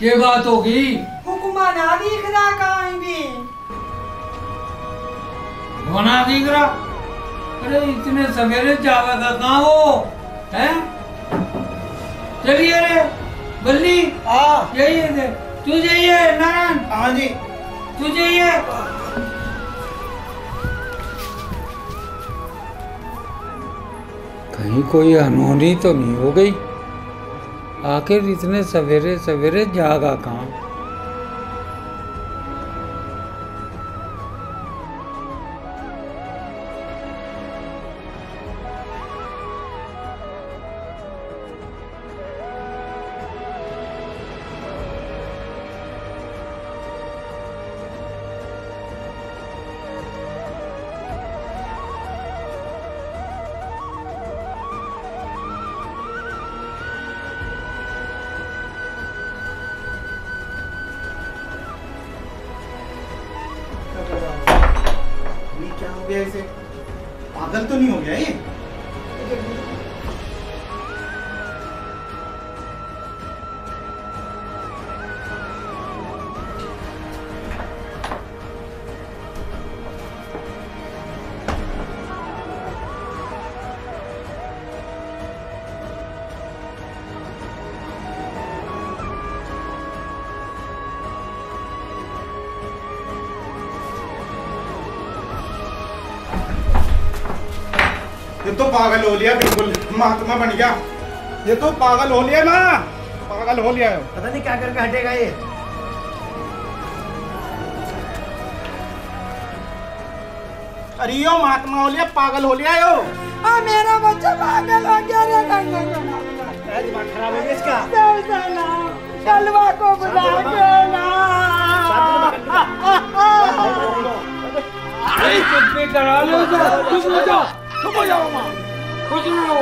ये बात होगी। हुक्मा ना दिख रहा कहीं भी। बना दिख रहा? अरे इतने सवेरे जागा का कहाँ वो है? चलिए रे बल्ली। यही है तू जाइए नारायण। हाँ जी तू जाइए। कहीं कोई अनहोनी तो नहीं हो गई? आखिर इतने सवेरे सवेरे जागा कहाँ? क्या हो गया इसे? पागल तो नहीं हो गया ये? ये तो पागल हो लिया, बिल्कुल महात्मा बन गया। ये तो पागल हो लिया ना, पागल हो लिया। पता नहीं क्या करके हटेगा ये। अरे यो महात्मा हो लिया, पागल हो लिया यो। मेरा बच्चा पागल हो गया रे। दिमाग खराब हो गया इसका। कलवा को बुला के ला। चुप्पी करा लो। चुप हो जाओ, चुप हो जाओ माँ। कुछ ना हो,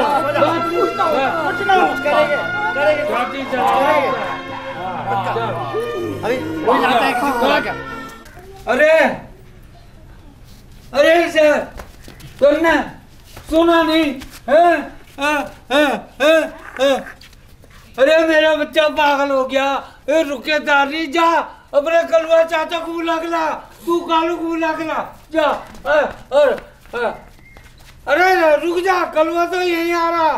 कुछ ना हो, करेंगे अभी वही जाता है किसी को बुला के। अरे अरे सर सुनना, सुना नहीं अरे मेरा बच्चा पागल हो गया। रुके तारी जा, अपने कलवा चाचा को बुला के ला, तू कालू को बुला के ला जा। अरे रुक जा, कलवा तो यही आ रहा,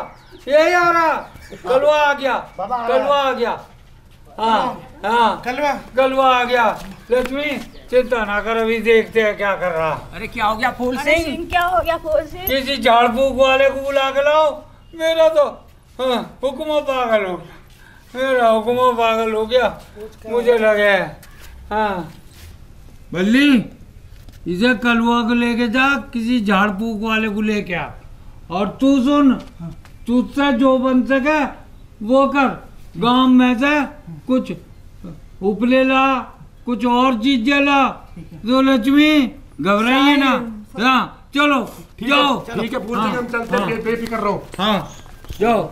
यही आ रहा। कलवा आ गया, कलवा आ गया। हाँ हाँ कलवा आ गया। लक्ष्मी चिंता ना कर, अभी देखते हैं क्या कर रहा। अरे क्या हो गया फूल सिंह? क्या हो गया फूल सिंह? किसी झाड़ फूक वाले को बुला के लाओ। मेरा तो हुक्मा पागल हो गया, मेरा हुक्मा पागल हो गया, मुझे लगे। हाँ बल्ली, इसे कलवा को लेके जा, किसी झाड़ फूक वाले को लेके आ। और तू सुन, तुझसे जो बन सके वो कर। गांव में से कुछ उपले ला, कुछ और चीजें ला। तो लक्ष्मी घबराइए ना। हाँ चलो जाओ। ठीक है फूल सिंह, हम चलते हैं, बेफिक्र रहो। हाँ जाओ।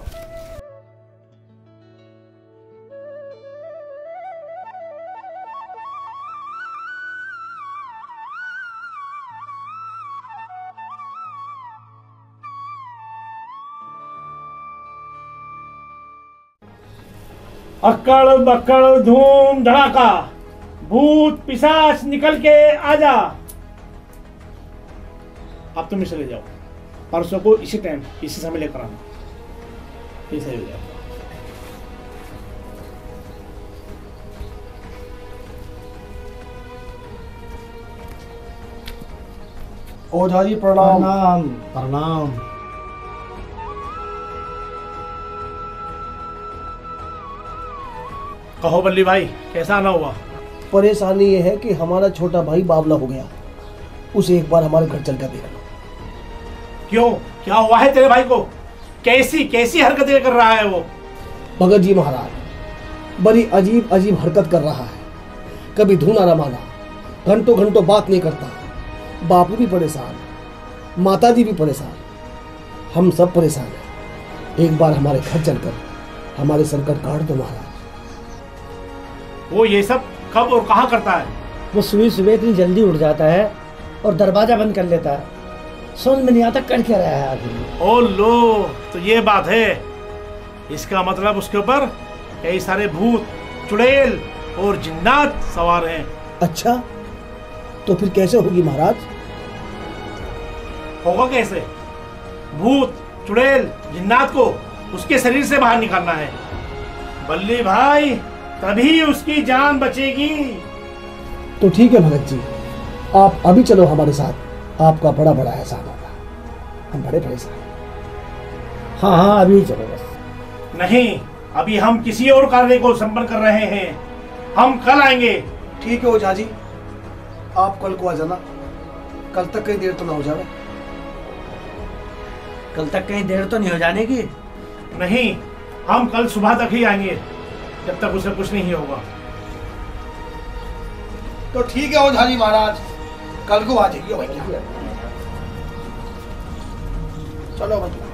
अक्कड़ बक्कड़ धूम धड़ाका, भूत पिशाच निकल के आजा। अब तुम इसे ले जाओ, परसों को इसी टाइम इसी समय लेकर आना। इसे ले जाओ। ओझा जी प्रणाम। प्रणाम प्रणाम। कहो बल्ली भाई, कैसा आना हुआ? परेशानी ये है कि हमारा छोटा भाई बावला हो गया, उसे एक बार हमारे घर चल कर देखना। क्यों, क्या हुआ है तेरे भाई को? कैसी कैसी हरकतें कर रहा है वो? भगत जी महाराज, बड़ी अजीब अजीब हरकत कर रहा है। कभी धूना न माना, घंटों घंटों बात नहीं करता। बापू भी परेशान, माता जी भी परेशान, हम सब परेशान हैं। एक बार हमारे घर चलकर हमारे संकट काट दो महाराज। वो ये सब कब और कहाँ करता है? वो सुबह सुबह इतनी जल्दी उठ जाता है और दरवाजा बंद कर लेता है। समझ में नहीं आता कर क्या रहा है आखिर। ओ लो, तो ये बात है। इसका मतलब उसके ऊपर कई सारे भूत चुड़ैल और जिन्नात सवार हैं। अच्छा, तो फिर कैसे होगी महाराज? होगा कैसे? भूत, चुड़ैल, जिन्नात को उसके शरीर से बाहर निकालना है बल्ली भाई, तभी उसकी जान बचेगी। तो ठीक है भगत जी, आप अभी चलो हमारे साथ, आपका बड़ा बड़ा एहसान होगा, हम बड़े परेशान हैं। हाँ हाँ अभी चलो बस। नहीं, अभी हम किसी और कार्य को संपन्न कर रहे हैं, हम कल आएंगे। ठीक है ओझा जी, आप कल को आ जाना, कल तक कहीं देर तो ना हो जाए। कल तक कहीं देर तो नहीं हो जाने की? नहीं, हम कल सुबह तक ही आएंगे, जब तक उसे कुछ नहीं होगा। तो ठीक है ओझा जी महाराज, कल को आ जाइए भैया। चलो भैया।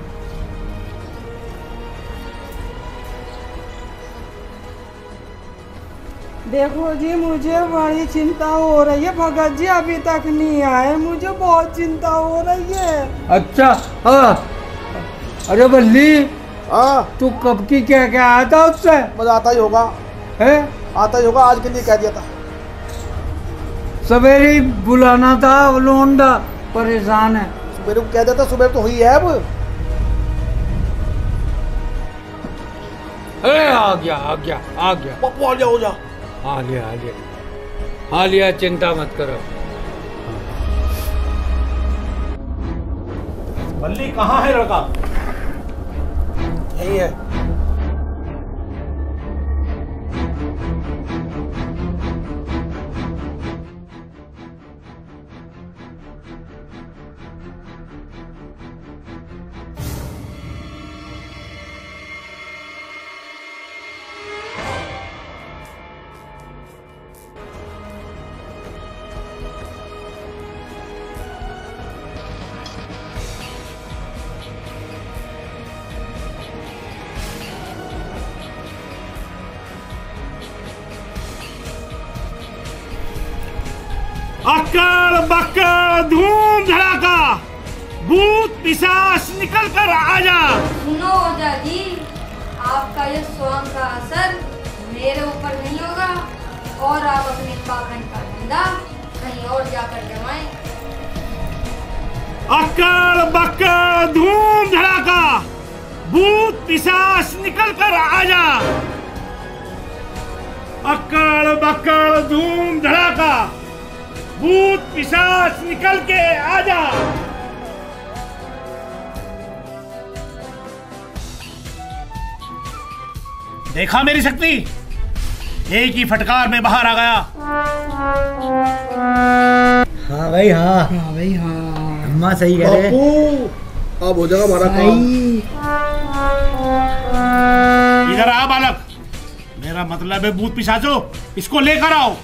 देखो जी, मुझे बड़ी चिंता हो रही है। भगत जी अभी तक नहीं आए, मुझे बहुत चिंता हो रही है। अच्छा, हाँ। अरे बल्ली, हाँ, तू कब की क्या क्या आया था उससे? मजा आता ही होगा, है? आता ही होगा, आज के लिए कह दिया था। सवेरे ही बुलाना था, लोंडा परेशान है। सुबह को कह दिया था, सुबह तो हुई है अब। अरे आ गया आ गया आ गया, पप्पू आ जाओ ओझा। आ लिया आ लिया आ लिया, चिंता मत करो। बल्ली कहाँ है लड़का? यही है। अक्कड़ बक्कड़ धूम धड़ाका, भूत पिशाच निकल कर आजा। सुनो ओझा जी, आपका ये स्वांग का असर मेरे ऊपर नहीं होगा और आप अपने पाखंड का धंधा कहीं और जाकर जमाएं। अक्कड़ बक्कड़ धूम धड़ाका, भूत पिशाच निकल कर आजा। अक्कड़ बक्कड़ धूम धड़ाका, भूत पिशाच निकल के आजा। देखा मेरी शक्ति? एक ही फटकार में बाहर आ गया। हाँ भाई हाँ, हाँ भाई हाँ, अम्मा सही कह रहे। पप्पू, अब हो जाएगा हमारा काम। इधर आ बालक, मेरा मतलब है भूत पिशाचो, इसको लेकर आओ।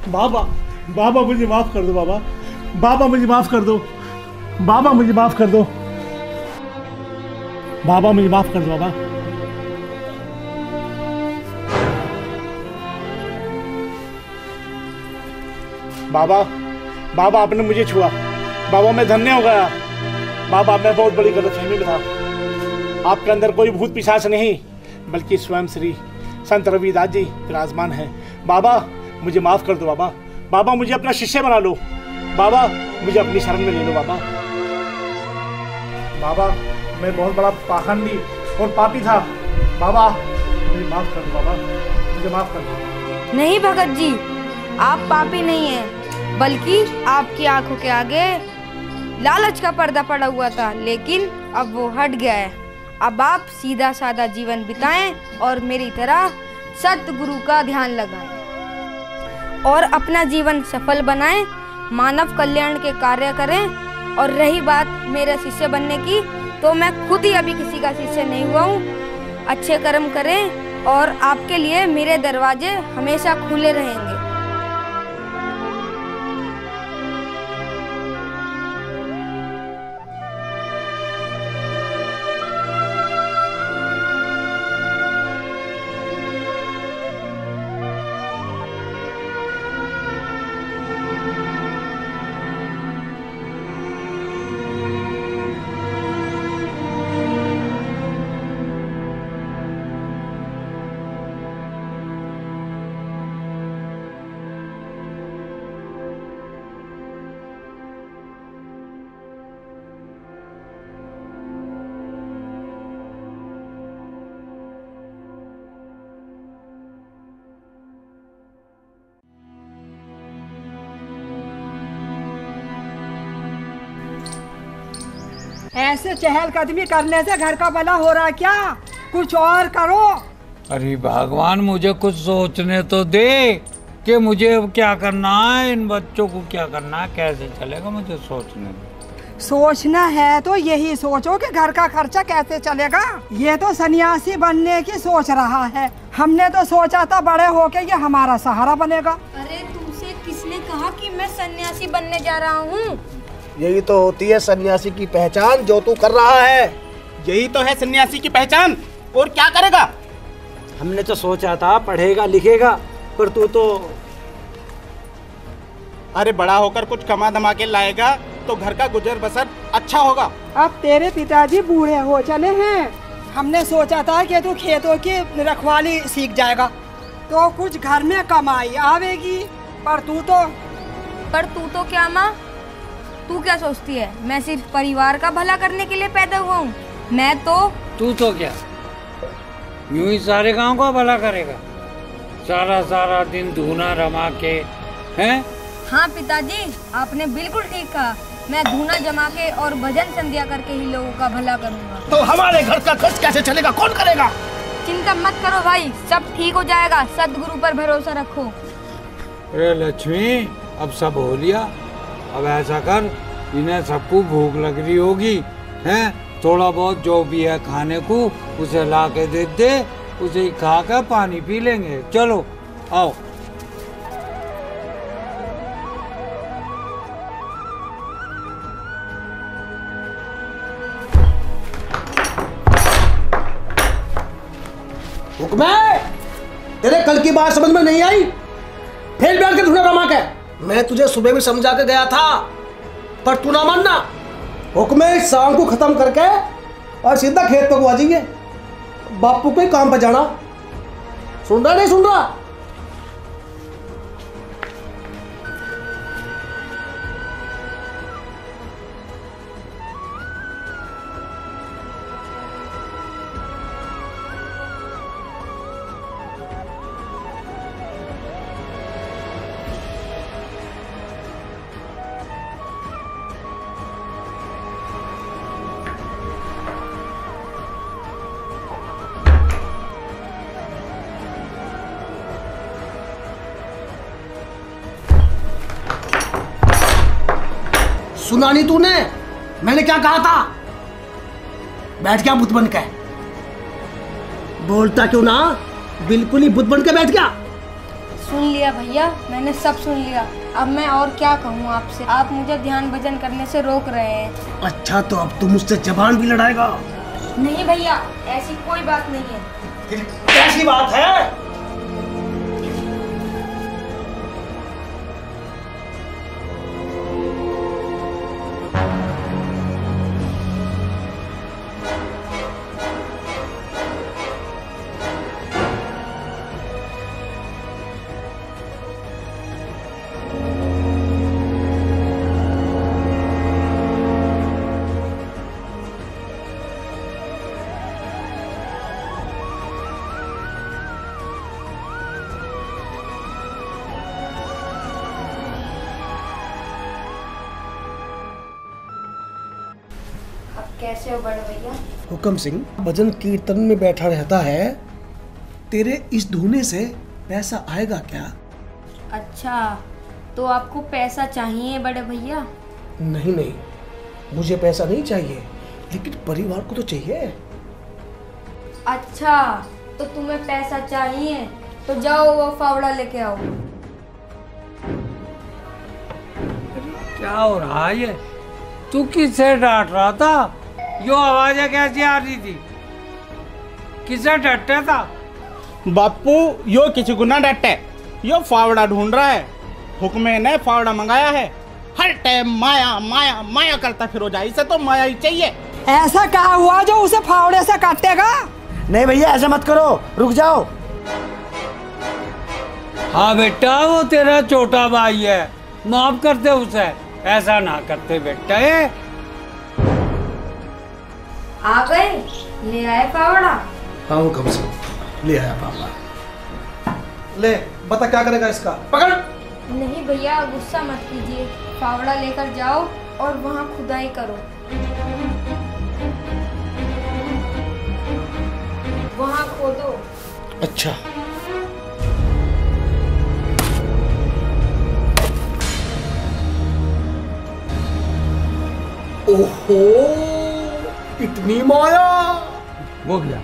बाबा, बाबा मुझे माफ कर दो बाबा, बाबा मुझे माफ कर दो, बाबा मुझे माफ कर दो, बाबा मुझे माफ कर दो बाबा। बाबा, बाबा आपने मुझे छुआ, बाबा मैं धन्य हो गया। बाबा मैं बहुत बड़ी गलतफहमी में था, आपके अंदर कोई भूत पिशाच नहीं बल्कि स्वयं श्री संत रविदास जी विराजमान है। बाबा मुझे माफ कर दो बाबा, बाबा मुझे अपना शिष्य बना लो, बाबा मुझे अपनी शरण में ले लो बाबा। बाबा मैं बहुत बड़ा पाखंडी और पापी था, बाबा मुझे माफ कर दो बाबा, मुझे माफ कर दो। नहीं भगत जी, आप पापी नहीं हैं, बल्कि आपकी आंखों के आगे लालच का पर्दा पड़ा हुआ था, लेकिन अब वो हट गया है। अब आप सीधा साधा जीवन बिताएं और मेरी तरह सतगुरु का ध्यान लगाएं और अपना जीवन सफल बनाएं, मानव कल्याण के कार्य करें। और रही बात मेरे शिष्य बनने की, तो मैं खुद ही अभी किसी का शिष्य नहीं हुआ हूँ। अच्छे कर्म करें और आपके लिए मेरे दरवाजे हमेशा खुले रहेंगे। ऐसे चहलकदमी करने से घर का भला हो रहा है क्या? कुछ और करो। अरे भगवान, मुझे कुछ सोचने तो दे कि मुझे अब क्या करना है, इन बच्चों को क्या करना है, कैसे चलेगा, मुझे सोचने दे। सोचना है तो यही सोचो कि घर का खर्चा कैसे चलेगा। ये तो सन्यासी बनने की सोच रहा है, हमने तो सोचा था बड़े होके ये हमारा सहारा बनेगा। अरे तुमसे किसने कहा कि मैं सन्यासी बनने जा रहा हूँ? यही तो होती है सन्यासी की पहचान जो तू कर रहा है। यही तो है सन्यासी की पहचान। और क्या करेगा? हमने तो सोचा था पढ़ेगा लिखेगा, पर तू तो अरे बड़ा होकर कुछ कमा धमा के लाएगा तो घर का गुजर बसर अच्छा होगा। अब तेरे पिताजी बूढ़े हो चले हैं, हमने सोचा था कि तू खेतों की रखवाली सीख जाएगा तो कुछ घर में कमाई आवेगी, पर तू तो क्या माँ? तू क्या सोचती है मैं सिर्फ परिवार का भला करने के लिए पैदा हुआ हूँ? मैं तू तो क्या यूं ही सारे गांव का भला करेगा? सारा दिन धूना रमा के हैं? हाँ पिताजी, आपने बिल्कुल ठीक कहा। मैं धूना जमा के और भजन संध्या करके ही लोगों का भला करूँगा। तो हमारे घर का खर्च कैसे चलेगा? कौन करेगा? चिंता मत करो भाई, सब ठीक हो जाएगा। सद्गुरु पर भरोसा रखो। अरे लक्ष्मी, अब सब हो लिया। अब ऐसा कर, इन्हें सबको भूख लग रही होगी, हैं? थोड़ा बहुत जो भी है खाने को उसे ला के दे, उसे ही खा कर पानी पी लेंगे। चलो आओ। हुक्म है? तेरे कल की बात समझ में नहीं आई? फिर बैठ के धुना रमा के। मैं तुझे सुबह भी समझा के गया था, पर तू ना मानना। हुक्म है, शाम को खत्म करके और सीधा खेत पे आ जाइए, बापू के काम पे जाना। सुन रहा नहीं सुन रहा? सुना नहीं तूने? मैंने क्या कहा था? बैठ गया बुद्ध बन के। बोलता क्यों ना? बिल्कुल ही बुद्ध बन के बैठ गया। सुन लिया भैया, मैंने सब सुन लिया। अब मैं और क्या कहूँ आपसे? आप मुझे ध्यान भजन करने से रोक रहे हैं। अच्छा, तो अब तू मुझसे जबान भी लड़ाएगा? नहीं भैया, ऐसी कोई बात नहीं है। फिर कैसी बात है? कैसे हो बड़े भैया? हुक्म सिंह भजन कीर्तन में बैठा रहता है, तेरे इस धुने से पैसा आएगा क्या? अच्छा, तो आपको पैसा चाहिए बड़े भैया? नहीं नहीं, मुझे पैसा नहीं चाहिए, लेकिन परिवार को तो चाहिए। अच्छा, तो तुम्हें पैसा चाहिए तो जाओ वो फावड़ा लेके आओ। क्या हो रहा है ये? तू किससे डांट रहा था? यो आवाजें कैसी आ रही थी? किससे डरता था? बापू यो किसी को ना डटे, यो फावड़ा ढूंढ रहा है। हुक्मे ने फावड़ा मंगाया है, हर टाइम माया माया माया करता फिरो जाए, इसे तो माया ही चाहिए। ऐसा कहा हुआ जो उसे फावड़े से काटेगा? नहीं भैया ऐसा मत करो, रुक जाओ। हाँ बेटा, वो तेरा छोटा भाई है, माफ करते उसे, ऐसा ना करते बेटा। आ गए, ले आए फावड़ा। हाँ वो कब से ले आया पापा। ले बता क्या करेगा इसका, पकड़। नहीं भैया गुस्सा मत कीजिए, फावड़ा लेकर जाओ और वहाँ खुदाई करो। वहाँ खोदो। अच्छा ओहो, इतनी माया। वो गया।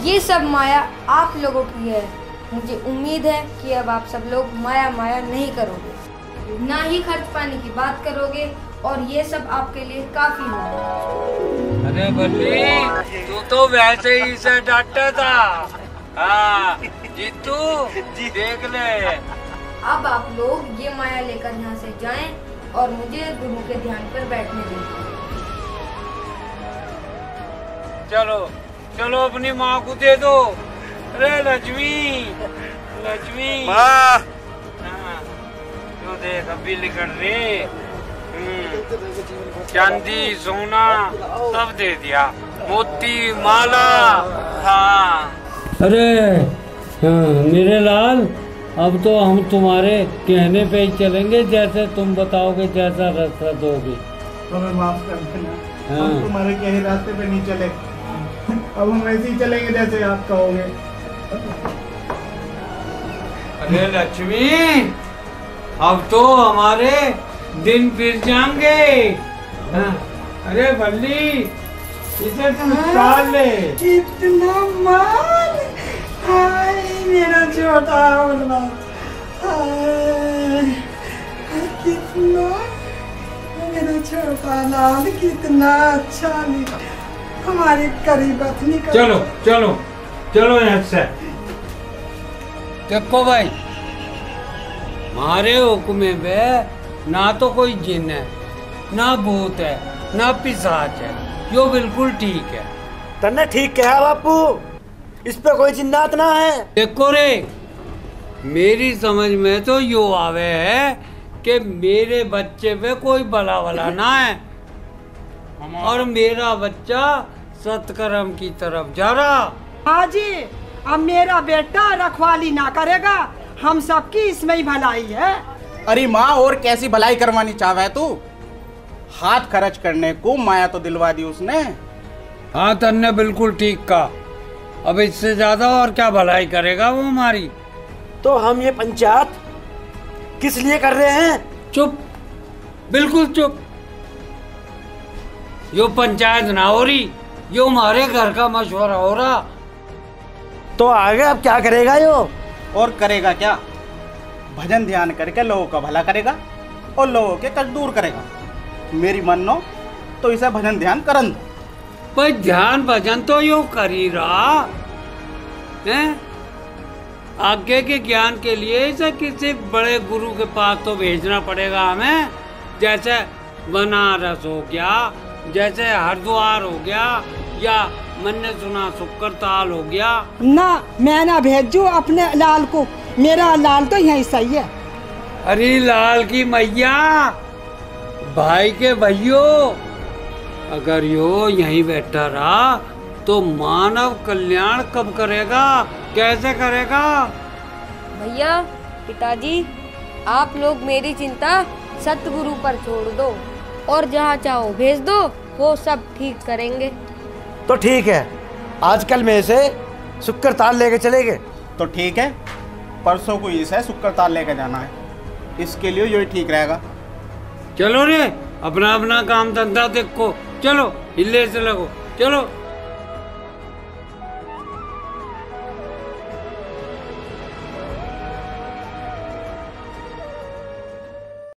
ये सब माया आप लोगों की है। मुझे उम्मीद है कि अब आप सब लोग माया माया नहीं करोगे, ना ही खर्च पानी की बात करोगे, और ये सब आपके लिए काफी होगा। अरे बल्ली, तू तो वैसे ही से डांटता था। हाँ जीतू, देख ले। अब आप लोग ये माया लेकर यहाँ से जाएं और मुझे गुरु के ध्यान पर बैठने दें। चलो चलो, अपनी माँ को दे दो। अरे लक्ष्मी, लक्ष्मी माँ, जो देख अभी लिखण रे, चांदी सोना सब दे दिया, मोती माला। हाँ अरे हाँ मेरे लाल, अब तो हम तुम्हारे कहने पे ही चलेंगे, जैसे तुम बताओगे, जैसा रास्ता दोगे। हमें माफ कर देना, हाँ। हम तुम्हारे कहे रास्ते पे नहीं चले, अब हम ऐसे ही चलेंगे जैसे आप कहोगे। अरे लक्ष्मी, अब तो हमारे दिन फिर जाएंगे। हाँ। अरे बल्ली, इसे तू निकाल ले। कितना माल, हाय मेरा छोटा औलाद, हाय कितना, मेरा छोटा लाल कितना अच्छा निकला, हमारे करीब निकल। चलो चलो चलो यहाँ से। देखो भाई, हमारे हुक्म में ना तो कोई जिन है, ना भूत है, ना पिशाच है, यो बिल्कुल ठीक है। तन्ने ठीक कहा बापू, इस पे कोई जिन्नात ना है। देखो रे, मेरी समझ में तो यो आवे है कि मेरे बच्चे पे कोई भला भला ना है, और मेरा बच्चा सत्कर्म की तरफ जा रहा। हाँ जी, अब मेरा बेटा रखवाली ना करेगा, हम सबकी इसमें ही भलाई है। अरे माँ, और कैसी भलाई करवानी चाहे तू? हाथ खर्च करने को माया तो दिलवा दी उसने। हाँ तन्ने बिल्कुल ठीक कहा, अब इससे ज्यादा और क्या भलाई करेगा वो हमारी। तो हम ये पंचायत किस लिए कर रहे हैं? चुप, बिल्कुल चुप। यो पंचायत ना हो रही, यो हमारे घर का मशवरा हो रहा। तो आगे अब क्या करेगा यो? और करेगा क्या? भजन ध्यान करके लोगों का भला करेगा और लोगों के कष्ट दूर करेगा। मेरी मानो तो इसे भजन ध्यान करन दो। भाई ध्यान भजन तो यो कर ही रहा है, आगे के ज्ञान के लिए इसे किसी बड़े गुरु के पास तो भेजना पड़ेगा हमें। जैसे बनारस हो गया, जैसे हरिद्वार हो गया, या मैंने सुना शुक्रताल हो गया। ना मैं ना भेजू अपने लाल को, मेरा लाल तो यही सही है। अरे लाल की मैया, भाई के भाइयों, अगर यो यहीं बैठा रहा तो मानव कल्याण कब करेगा, कैसे करेगा? भैया, पिताजी, आप लोग मेरी चिंता सतगुरु पर छोड़ दो और जहाँ चाहो भेज दो, वो सब ठीक करेंगे। तो ठीक है, आजकल में से शुक्र ताल लेके चलेंगे। तो ठीक है, परसों को इसे शुक्र ताल लेके जाना है, इसके लिए यही ठीक रहेगा। चलो रे, अपना अपना काम धंधा देखो, चलो हिले से लगो, चलो।